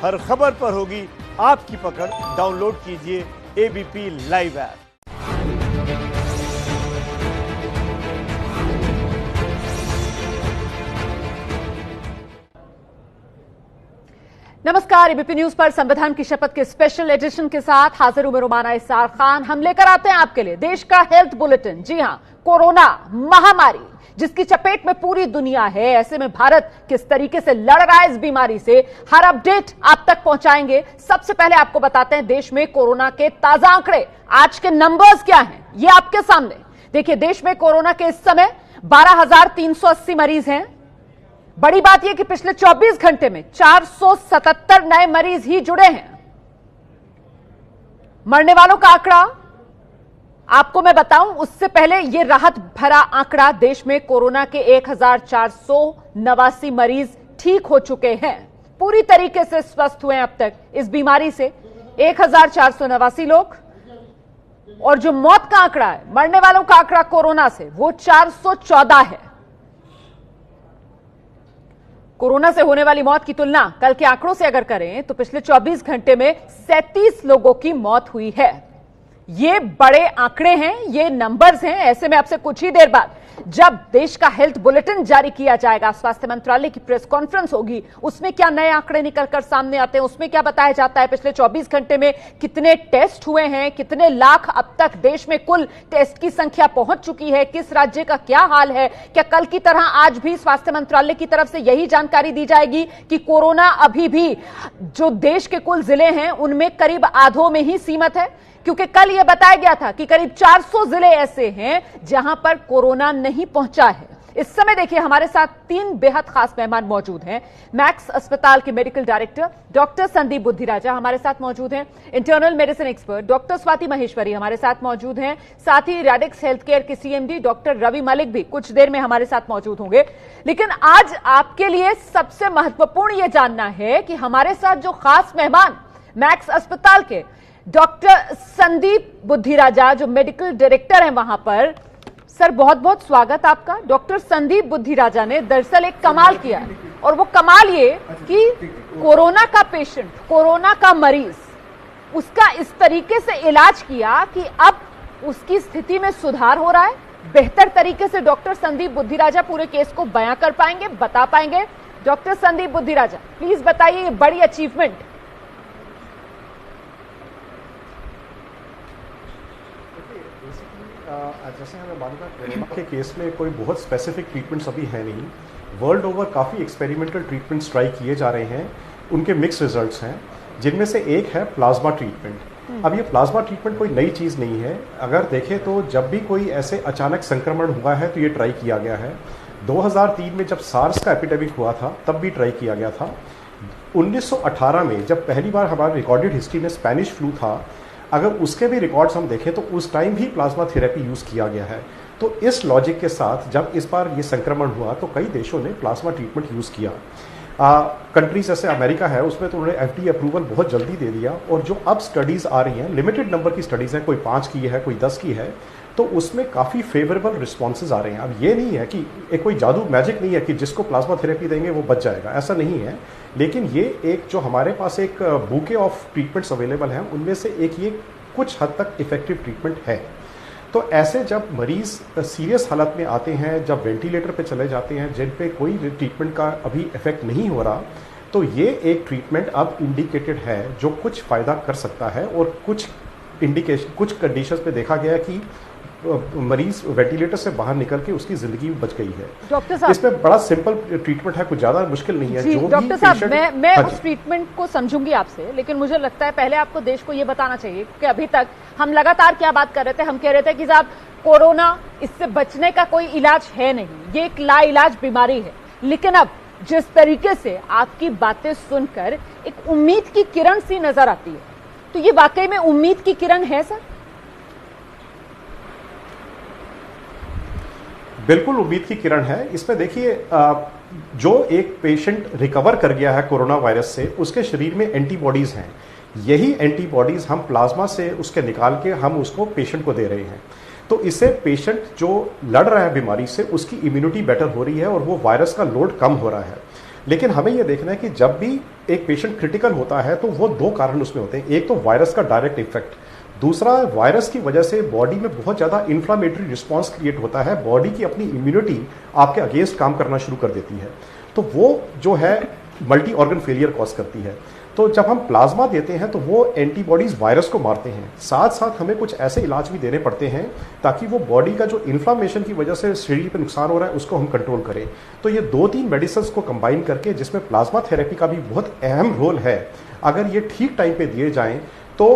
हर खबर पर होगी आपकी पकड़। डाउनलोड कीजिए एबीपी लाइव ऐप। नमस्कार, एबीपी न्यूज पर संविधान की शपथ के स्पेशल एडिशन के साथ हाजिर हूं मैं रुमाना इसार खान। हम लेकर आते हैं आपके लिए देश का हेल्थ बुलेटिन। जी हां, कोरोना महामारी जिसकी चपेट में पूरी दुनिया है, ऐसे में भारत किस तरीके से लड़ रहा है इस बीमारी से, हर अपडेट आप तक पहुंचाएंगे। सबसे पहले आपको बताते हैं देश में कोरोना के ताजा आंकड़े, आज के नंबर्स क्या हैं, ये आपके सामने देखिए। देश में कोरोना के इस समय 12,380 मरीज हैं। बड़ी बात यह कि पिछले 24 घंटे में 477 नए मरीज ही जुड़े हैं। मरने वालों का आंकड़ा आपको मैं बताऊं उससे पहले यह राहत भरा आंकड़ा, देश में कोरोना के 1,489 मरीज ठीक हो चुके हैं, पूरी तरीके से स्वस्थ हुए हैं अब तक इस बीमारी से 1,489 लोग। और जो मौत का आंकड़ा है, मरने वालों का आंकड़ा कोरोना से, वो 414 है। कोरोना से होने वाली मौत की तुलना कल के आंकड़ों से अगर करें तो पिछले 24 घंटे में 37 लोगों की मौत हुई है। ये बड़े आंकड़े हैं, ये नंबर्स हैं। ऐसे में आपसे कुछ ही देर बाद जब देश का हेल्थ बुलेटिन जारी किया जाएगा, स्वास्थ्य मंत्रालय की प्रेस कॉन्फ्रेंस होगी, उसमें क्या नए आंकड़े निकलकर सामने आते हैं, उसमें क्या बताया जाता है पिछले 24 घंटे में कितने टेस्ट हुए हैं, कितने लाख अब तक देश में कुल टेस्ट की संख्या पहुंच चुकी है, किस राज्य का क्या हाल है, क्या कल की तरह आज भी स्वास्थ्य मंत्रालय की तरफ से यही जानकारी दी जाएगी कि कोरोना अभी भी जो देश के कुल जिले हैं उनमें करीब आधों में ही सीमित है। क्योंकि कल यह बताया गया था कि करीब 400 जिले ऐसे हैं जहां पर कोरोना नहीं पहुंचा है। इस समय देखिए हमारे साथ 3 बेहद खास मेहमान मौजूद हैं। मैक्स अस्पताल के medical director doctor Sandeep Buddhiraja हमारे साथ मौजूद हैं। Internal medicine expert doctor Swati Maheshwari हमारे साथ मौजूद हैं। साथ ही रेडिक्स हेल्थ केयर के सीएमडी डॉक्टर रवि मलिक भी कुछ देर में हमारे साथ मौजूद होंगे। लेकिन आज आपके लिए सबसे महत्वपूर्ण यह जानना है कि हमारे साथ जो खास मेहमान मैक्स अस्पताल के डॉक्टर संदीप बुद्धिराजा जो मेडिकल डायरेक्टर हैं वहां पर, सर बहुत बहुत स्वागत आपका। डॉक्टर संदीप बुद्धिराजा ने दरअसल एक कमाल किया है, और वो कमाल ये कि कोरोना का पेशेंट, कोरोना का मरीज, उसका इस तरीके से इलाज किया कि अब उसकी स्थिति में सुधार हो रहा है। बेहतर तरीके से डॉक्टर संदीप बुद्धिराजा पूरे केस को बयां कर पाएंगे, बता पाएंगे। डॉक्टर संदीप बुद्धिराजा प्लीज बताइए ये बड़ी अचीवमेंट। जैसे हमें मालूम है कोरोना के केस में कोई बहुत स्पेसिफिक ट्रीटमेंट्स अभी है नहीं। वर्ल्ड ओवर काफ़ी एक्सपेरिमेंटल ट्रीटमेंट्स ट्राई किए जा रहे हैं, उनके मिक्स रिजल्ट्स हैं, जिनमें से एक है प्लाज्मा ट्रीटमेंट। अब ये प्लाज्मा ट्रीटमेंट कोई नई चीज़ नहीं है। अगर देखें तो जब भी कोई ऐसे अचानक संक्रमण हुआ है तो ये ट्राई किया गया है। 2003 में जब सार्स का एपिडेमिक हुआ था तब भी ट्राई किया गया था। 1918 में जब पहली बार हमारे रिकॉर्डेड हिस्ट्री में स्पेनिश फ्लू था, अगर उसके भी रिकॉर्ड्स हम देखें तो उस टाइम भी प्लाज्मा थेरेपी यूज़ किया गया है। तो इस लॉजिक के साथ जब इस बार ये संक्रमण हुआ तो कई देशों ने प्लाज्मा ट्रीटमेंट यूज़ किया। कंट्रीज जैसे अमेरिका है उसमें तो उन्होंने FDA अप्रूवल बहुत जल्दी दे दिया। और जो अब स्टडीज़ आ रही हैं, लिमिटेड नंबर की स्टडीज़ हैं, कोई 5 की है, कोई 10 की है, तो उसमें काफ़ी फेवरेबल रिस्पॉन्सेज आ रहे हैं। अब ये नहीं है कि एक कोई जादू मैजिक नहीं है कि जिसको प्लाज्मा थेरेपी देंगे वो बच जाएगा, ऐसा नहीं है। लेकिन ये एक जो हमारे पास एक बुके ऑफ ट्रीटमेंट्स अवेलेबल हैं उनमें से एक ये कुछ हद तक इफेक्टिव ट्रीटमेंट है। तो ऐसे जब मरीज सीरियस हालत में आते हैं, जब वेंटिलेटर पे चले जाते हैं, जिन पे कोई ट्रीटमेंट का अभी इफेक्ट नहीं हो रहा, तो ये एक ट्रीटमेंट अब इंडिकेटेड है जो कुछ फ़ायदा कर सकता है। और कुछ इंडिकेशन, कुछ कंडीशंस पे देखा गया कि मरीज वेंटिलेटर से बाहर निकल के उसकी जिंदगी बच गई है। डॉक्टर साहब, इसमें बड़ा सिंपल ट्रीटमेंट है, कुछ ज्यादा मुश्किल नहीं है। जो डॉक्टर साहब, मैं हाँ उस ट्रीटमेंट को समझूंगी आपसे, लेकिन मुझे लगता है पहले आपको देश को यह बताना चाहिए कि अभी तक हम लगातार क्या बात कर रहे थे, हम कह रहे थे कि साहब कोरोना, इससे बचने का कोई इलाज है नहीं, ये एक लाइलाज बीमारी है। लेकिन अब जिस तरीके से आपकी बातें सुनकर एक उम्मीद की किरण सी नजर आती है, तो ये वाकई में उम्मीद की किरण है सर? बिल्कुल उम्मीद की किरण है। इसमें देखिए, जो एक पेशेंट रिकवर कर गया है कोरोना वायरस से, उसके शरीर में एंटीबॉडीज हैं। यही एंटीबॉडीज हम प्लाज्मा से उसके निकाल के हम उसको पेशेंट को दे रहे हैं। तो इससे पेशेंट जो लड़ रहा है बीमारी से, उसकी इम्यूनिटी बेटर हो रही है और वो वायरस का लोड कम हो रहा है। लेकिन हमें यह देखना है कि जब भी एक पेशेंट क्रिटिकल होता है तो वो दो कारण उसमें होते हैं। एक तो वायरस का डायरेक्ट इफेक्ट, दूसरा वायरस की वजह से बॉडी में बहुत ज़्यादा इन्फ्लामेटरी रिस्पॉन्स क्रिएट होता है, बॉडी की अपनी इम्यूनिटी आपके अगेंस्ट काम करना शुरू कर देती है, तो वो जो है मल्टी ऑर्गन फेलियर कॉज करती है। तो जब हम प्लाज्मा देते हैं तो वो एंटीबॉडीज वायरस को मारते हैं, साथ साथ हमें कुछ ऐसे इलाज भी देने पड़ते हैं ताकि वो बॉडी का जो इन्फ्लामेशन की वजह से शरीर पर नुकसान हो रहा है उसको हम कंट्रोल करें। तो ये 2-3 मेडिसिन को कंबाइन करके, जिसमें प्लाज्मा थेरेपी का भी बहुत अहम रोल है, अगर ये ठीक टाइम पे दिए जाएं तो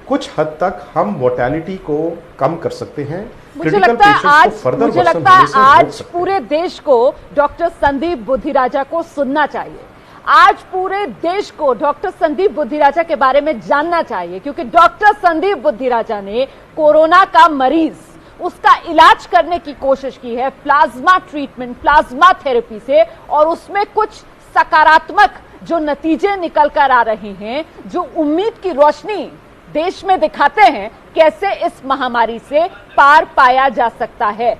कुछ हद तक हम मोर्टेलिटी को कम कर सकते हैं। मुझे लगता है आज पूरे देश को डॉक्टर संदीप बुद्धिराजा को सुनना चाहिए, आज पूरे देश को डॉक्टर संदीप बुद्धिराजा के बारे में जानना चाहिए, क्योंकि डॉक्टर संदीप बुद्धिराजा ने कोरोना का मरीज, उसका इलाज करने की कोशिश की है प्लाज्मा ट्रीटमेंट, प्लाज्मा थेरेपी से, और उसमें कुछ सकारात्मक जो नतीजे निकल कर आ रहे हैं, जो उम्मीद की रोशनी देश में दिखाते हैं कैसे इस महामारी से पार पाया जा सकता है।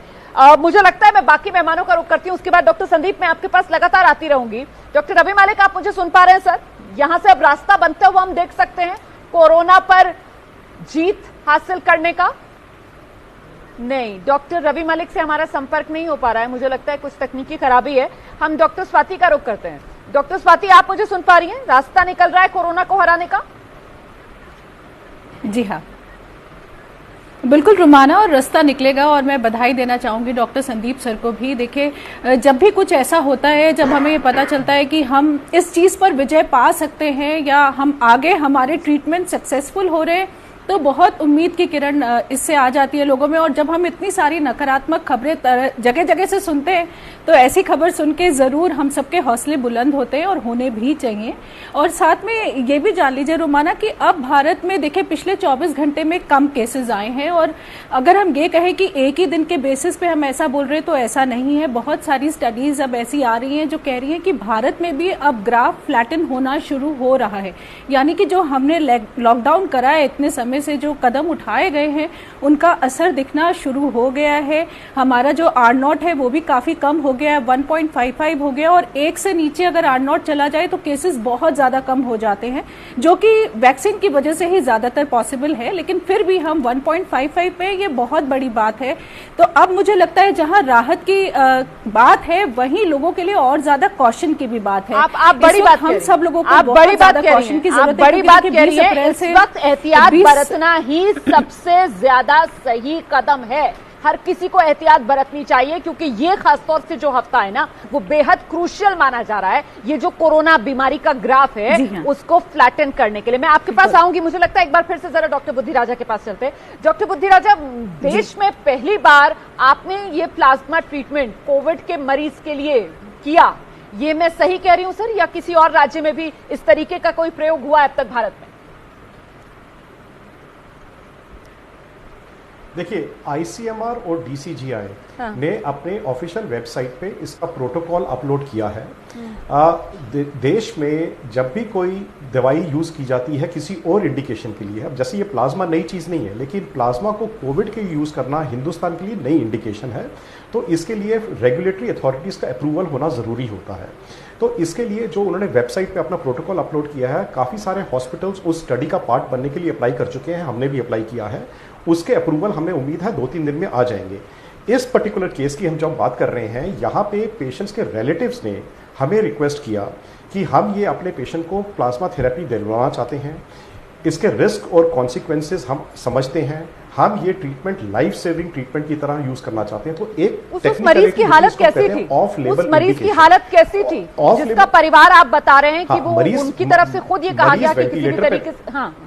मुझे लगता है मैं बाकी मेहमानों का रुख करती हूं, उसके बाद डॉक्टर संदीप मैं आपके पास लगातार आती रहूंगी। डॉक्टर रवि मलिक, आप मुझे सुन पा रहे हैं सर? यहां से अब रास्ता बनते हुए हम देख सकते हैं कोरोना पर जीत हासिल करने का? नहीं, डॉक्टर रवि मलिक से हमारा संपर्क नहीं हो पा रहा है, मुझे लगता है कुछ तकनीकी खराबी है। हम डॉक्टर स्वाति का रुख करते हैं। डॉक्टर स्वाति, आप मुझे सुन पा रही हैं? रास्ता निकल रहा है कोरोना को हराने का? जी हाँ, बिल्कुल रुमाना, और रास्ता निकलेगा। और मैं बधाई देना चाहूंगी डॉक्टर संदीप सर को भी। देखिए, जब भी कुछ ऐसा होता है, जब हमें ये पता चलता है कि हम इस चीज पर विजय पा सकते हैं या हम आगे हमारे ट्रीटमेंट सक्सेसफुल हो रहे हैं, तो बहुत उम्मीद की किरण इससे आ जाती है लोगों में। और जब हम इतनी सारी नकारात्मक खबरें जगह जगह से सुनते हैं, तो ऐसी खबर सुन के जरूर हम सबके हौसले बुलंद होते हैं, और होने भी चाहिए। और साथ में ये भी जान लीजिए रुमाना कि अब भारत में देखिए पिछले 24 घंटे में कम केसेस आए हैं, और अगर हम ये कहें कि एक ही दिन के बेसिस पे हम ऐसा बोल रहे हैं तो ऐसा नहीं है। बहुत सारी स्टडीज अब ऐसी आ रही हैं जो कह रही हैं कि भारत में भी अब ग्राफ फ्लैटन होना शुरू हो रहा है, यानी कि जो हमने लॉकडाउन करा है, इतने समय से जो कदम उठाए गए हैं, उनका असर दिखना शुरू हो गया है। हमारा जो R0 है वो भी काफी कम हो गया है, 1.55 हो गया, और 1 से नीचे अगर R0 चला जाए तो केसेस बहुत ज्यादा कम हो जाते हैं, जो कि वैक्सीन की वजह से ही ज्यादातर पॉसिबल है। लेकिन फिर भी हम 1.55 पे, ये बहुत बड़ी बात है। तो अब मुझे लगता है जहां राहत की बात है, वहीं लोगों के लिए और ज्यादा कॉशन की भी बात है। आप बड़ी बात हम सब लोगों को बड़ी बात कॉशन की जरूरत है। बड़ी बात कह रही है, इस वक्त एहतियात बरतना ही सबसे ज्यादा सही कदम है। हर किसी को एहतियात बरतनी चाहिए, क्योंकि ये खासतौर से जो हफ्ता है ना, वो बेहद क्रूशियल माना जा रहा है। ये जो कोरोना बीमारी का ग्राफ है, उसको फ्लैटन करने के लिए। मैं आपके पास आऊंगी, मुझे लगता है एक बार फिर से जरा डॉक्टर बुद्धिराजा के पास चलते। डॉक्टर बुद्धिराजा, देश में पहली बार आपने ये प्लाज्मा ट्रीटमेंट कोविड के मरीज के लिए किया, ये मैं सही कह रही हूं सर, या किसी और राज्य में भी इस तरीके का कोई प्रयोग हुआ है अब तक भारत में? देखिए, ICMR और DCGI ने अपने ऑफिशियल वेबसाइट पे इसका प्रोटोकॉल अपलोड किया है। देश में जब भी कोई दवाई यूज की जाती है किसी और इंडिकेशन के लिए, अब जैसे ये प्लाज्मा नई चीज नहीं है, लेकिन प्लाज्मा को कोविड के यूज करना हिंदुस्तान के लिए नई इंडिकेशन है, तो इसके लिए रेगुलेटरी अथॉरिटीज का अप्रूवल होना जरूरी होता है। तो इसके लिए जो उन्होंने वेबसाइट पे अपना प्रोटोकॉल अपलोड किया है, काफी सारे हॉस्पिटल्स उस स्टडी का पार्ट बनने के लिए अप्लाई कर चुके हैं, हमने भी अप्लाई किया है। उसके अप्रूवल हमें उम्मीद है 2-3 दिन में आ जाएंगे। इस पर्टिकुलर केस की हम जब बात कर रहे हैं, यहाँ पे पेशेंट्स के रिलेटिव्स ने हमें रिक्वेस्ट किया कि हम ये अपने पेशेंट को प्लाज्मा थेरेपी दिलवाना चाहते हैं, इसके रिस्क और कॉन्सिक्वेंसेस हम समझते हैं, हम ये ट्रीटमेंट लाइफ सेविंग ट्रीटमेंट की तरह यूज करना चाहते हैं। तो एक उस मरीज की हालत कैसी थी? उस मरीज की हालत कैसी थी जिसका परिवार आप बता रहे हैं कि वो उनकी तरफ से खुद ये कहा गया कि किसी भी तरीके से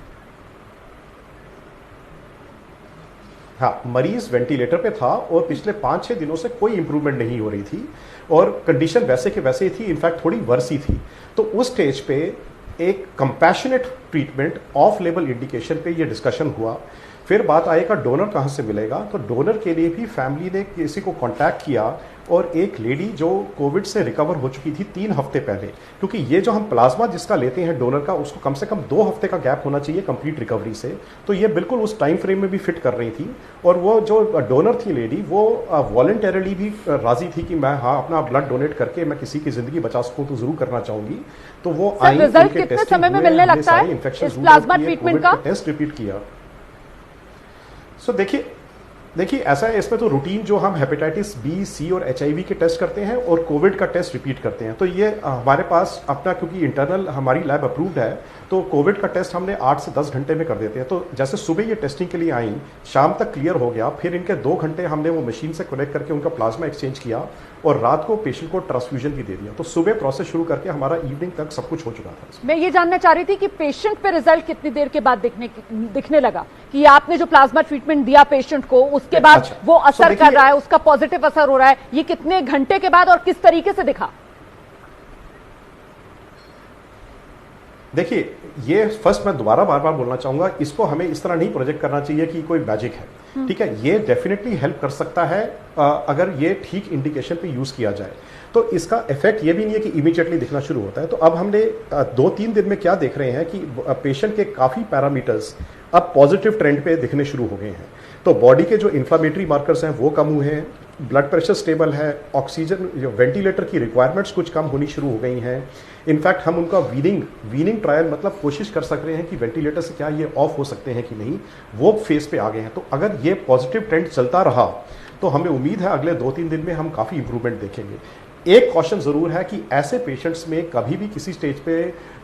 हाँ, मरीज वेंटिलेटर पे था और पिछले 5-6 दिनों से कोई इंप्रूवमेंट नहीं हो रही थी और कंडीशन वैसे के वैसे ही थी, इनफैक्ट थोड़ी वर्स ही थी। तो उस स्टेज पे एक compassionate treatment of label indication पे ये डिस्कशन हुआ। फिर बात आएगा डोनर कहाँ से मिलेगा, तो डोनर के लिए भी फैमिली ने किसी को कांटेक्ट किया और एक लेडी जो कोविड से रिकवर हो चुकी थी 3 हफ्ते पहले, क्योंकि ये जो हम प्लाज्मा जिसका लेते हैं डोनर का, उसको कम से कम 2 हफ्ते का गैप होना चाहिए कंप्लीट रिकवरी से, तो ये बिल्कुल उस टाइम फ्रेम में भी फिट कर रही थी। और वो जो डोनर थी लेडी, वो वॉलंटरली भी राजी थी कि मैं अपना ब्लड डोनेट करके मैं किसी की जिंदगी बचा सकूं तो जरूर करना चाहूंगी। तो वो आई, रिजल्ट कितने समय में मिलने लगता है इस प्लाज्मा ट्रीटमेंट का? टेस्ट रिपीट किया। सो देखिए ऐसा है, इसमें तो रूटीन जो हम हेपेटाइटिस बी, सी और HIV के टेस्ट करते हैं और कोविड का टेस्ट रिपीट करते हैं। तो ये हमारे पास अपना, क्योंकि इंटरनल हमारी लैब अप्रूव्ड है, तो कोविड का टेस्ट हमने 8 से 10 घंटे में कर देते हैं। तो जैसे सुबह ये टेस्टिंग के लिए आई, शाम तक क्लियर हो गया, फिर इनके 2 घंटे हमने वो मशीन से कलेक्ट करके उनका प्लाज्मा एक्सचेंज किया और रात को पेशेंट को ट्रांसफ्यूजन भी दे दिया। तो सुबह प्रोसेस शुरू करके हमारा इवनिंग तक सब कुछ हो चुका था। मैं ये जानना चाह रही थी कि पेशेंट पे रिजल्ट कितनी देर के बाद दिखने लगा कि आपने जो प्लाज्मा ट्रीटमेंट दिया पेशेंट को, उसके बाद वो असर कर रहा है, उसका पॉजिटिव असर हो रहा है, ये कितने घंटे के बाद और किस तरीके से दिखा? देखिए, ये फर्स्ट मैं दोबारा बार बार बोलना चाहूंगा, इसको हमें इस तरह नहीं प्रोजेक्ट करना चाहिए कि कोई मैजिक है। ठीक है, ये डेफिनेटली हेल्प कर सकता है अगर ये ठीक इंडिकेशन पे यूज किया जाए। तो इसका इफेक्ट ये भी नहीं है कि इमीडिएटली दिखना शुरू होता है। तो अब हमने 2-3 दिन में क्या देख रहे हैं कि पेशेंट के काफी पैरामीटर्स अब पॉजिटिव ट्रेंड पे दिखने शुरू हो गए हैं। तो बॉडी के जो इन्फ्लामेटरी मार्कर्स हैं वो कम हुए हैं, ब्लड प्रेशर स्टेबल है, ऑक्सीजन जो वेंटिलेटर की रिक्वायरमेंट्स कुछ कम होनी शुरू हो गई हैं। इनफैक्ट हम उनका वीनिंग ट्रायल, मतलब कोशिश कर सक रहे हैं कि वेंटिलेटर से क्या ये ऑफ हो सकते हैं कि नहीं, वो फेज पे आ गए हैं। तो अगर ये पॉजिटिव ट्रेंड चलता रहा तो हमें उम्मीद है अगले 2-3 दिन में हम काफी इंप्रूवमेंट देखेंगे। एक कॉशन जरूर है कि ऐसे पेशेंट्स में कभी भी किसी स्टेज पे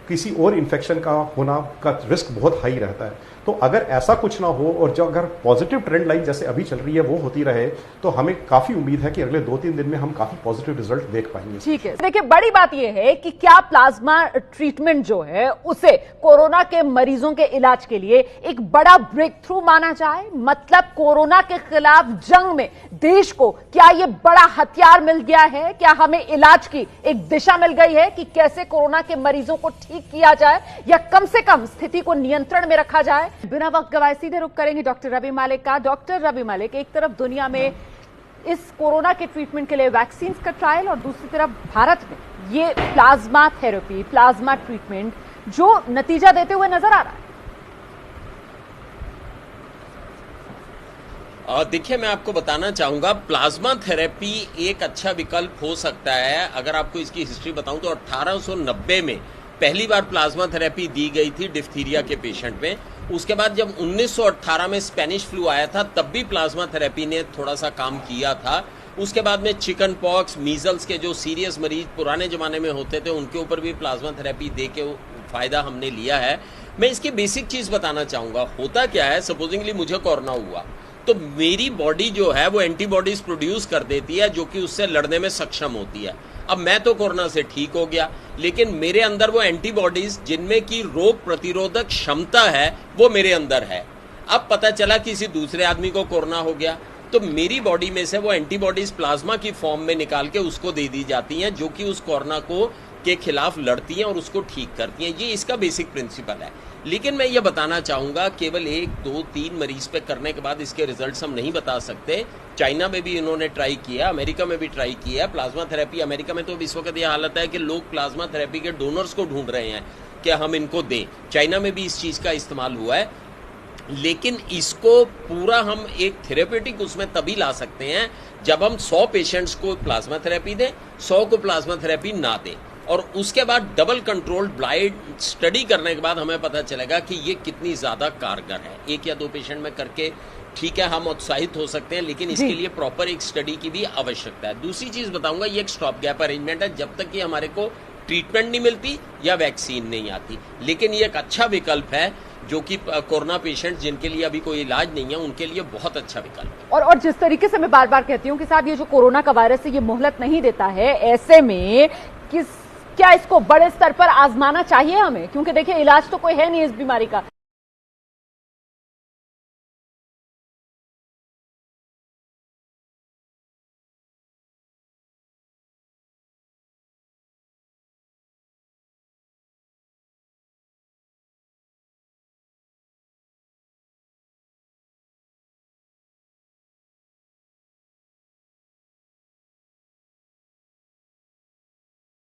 किसी और इन्फेक्शन का होना का रिस्क बहुत हाई रहता है। तो अगर ऐसा कुछ ना हो और जो अगर पॉजिटिव ट्रेंड लाइन जैसे अभी चल रही है वो होती रहे, तो हमें काफी उम्मीद है कि अगले 2-3 दिन में हम काफी पॉजिटिव रिजल्ट देख पाएंगे। ठीक है, देखिए बड़ी बात यह है कि क्या प्लाज्मा ट्रीटमेंट जो है उसे कोरोना के मरीजों के इलाज के लिए एक बड़ा ब्रेक थ्रू माना जाए? मतलब कोरोना के खिलाफ जंग में देश को क्या यह बड़ा हथियार मिल गया है? क्या हमें इलाज की एक दिशा मिल गई है कि कैसे कोरोना के मरीजों को ठीक किया जाए या कम से कम स्थिति को नियंत्रण में रखा जाए? बिना वक्त गवाए सीधे रुक करेंगे डॉक्टर रवि मलिक का। डॉक्टर रवि मलिक, एक तरफ दुनिया में इस कोरोना के ट्रीटमेंट के लिए वैक्सीन का ट्रायल और दूसरी तरफ भारत में ये प्लाज्मा थेरेपी, प्लाज्मा ट्रीटमेंट जो नतीजा देते हुए नजर आ रहा है। देखिए, मैं आपको बताना चाहूंगा, प्लाज्मा थेरेपी एक अच्छा विकल्प हो सकता है। अगर आपको इसकी हिस्ट्री बताऊं तो 1890 में पहली बार प्लाज्मा थेरेपी दी गई थी डिफ्थीरिया के पेशेंट में। उसके बाद जब 1918 में स्पेनिश फ्लू आया था तब भी प्लाज्मा थेरेपी ने थोड़ा सा काम किया था। उसके बाद में चिकन पॉक्स, मीजल्स के जो सीरियस मरीज पुराने जमाने में होते थे उनके ऊपर भी प्लाज्मा थेरेपी दे के फायदा हमने लिया है। मैं इसकी बेसिक चीज बताना चाहूंगा। होता क्या है, सपोजिंगली मुझे कोरोना हुआ तो मेरी बॉडी जो है वो एंटीबॉडीज प्रोड्यूस कर देती है जो कि उससे लड़ने में सक्षम होती है। अब मैं तो कोरोना से ठीक हो गया, लेकिन मेरे अंदर वो एंटीबॉडीज जिनमें की रोग प्रतिरोधक क्षमता है वो मेरे अंदर है। अब पता चला किसी दूसरे आदमी को कोरोना हो गया तो मेरी बॉडी में से वो एंटीबॉडीज प्लाज्मा की फॉर्म में निकाल के उसको दे दी जाती हैं जो कि उस कोरोना को के खिलाफ लड़ती हैं और उसको ठीक करती हैं। ये इसका बेसिक प्रिंसिपल है। लेकिन मैं ये बताना चाहूंगा, केवल 1, 2, 3 मरीज पे करने के बाद इसके रिजल्ट्स हम नहीं बता सकते। चाइना में भी इन्होंने ट्राई किया, अमेरिका में भी ट्राई किया प्लाज्मा थेरेपी। अमेरिका में तो इस वक्त यह हालत है कि लोग प्लाज्मा थेरेपी के डोनर्स को ढूंढ रहे हैं कि हम इनको दें। चाइना में भी इस चीज का इस्तेमाल हुआ है, लेकिन इसको पूरा हम एक थेरेपेटिक उसमें तभी ला सकते हैं जब हम 100 पेशेंट्स को प्लाज्मा थेरेपी दें, 100 को प्लाज्मा थेरेपी ना दें, और उसके बाद डबल कंट्रोल्ड ब्लाइंड स्टडी करने के बाद हमें पता चलेगा कि ये कितनी ज्यादा कारगर है। 1 या 2 पेशेंट में करके ठीक है, हम उत्साहित हो सकते हैं, लेकिन इसके लिए प्रॉपर एक स्टडी की भी आवश्यकता है। दूसरी चीज बताऊंगा, ये एक स्टॉप गैप अरेंजमेंट है जब तक कि हमारे को ट्रीटमेंट नहीं मिलती या वैक्सीन नहीं आती। लेकिन ये एक अच्छा विकल्प है जो कि कोरोना पेशेंट जिनके लिए अभी कोई इलाज नहीं है उनके लिए बहुत अच्छा विकल्प है। और जिस तरीके से मैं बार बार कहती हूँ कि साहब ये जो कोरोना का वायरस है ये मोहलत नहीं देता है, ऐसे में क्या इसको बड़े स्तर पर आजमाना चाहिए हमें? क्योंकि देखिए इलाज तो कोई है नहीं इस बीमारी का।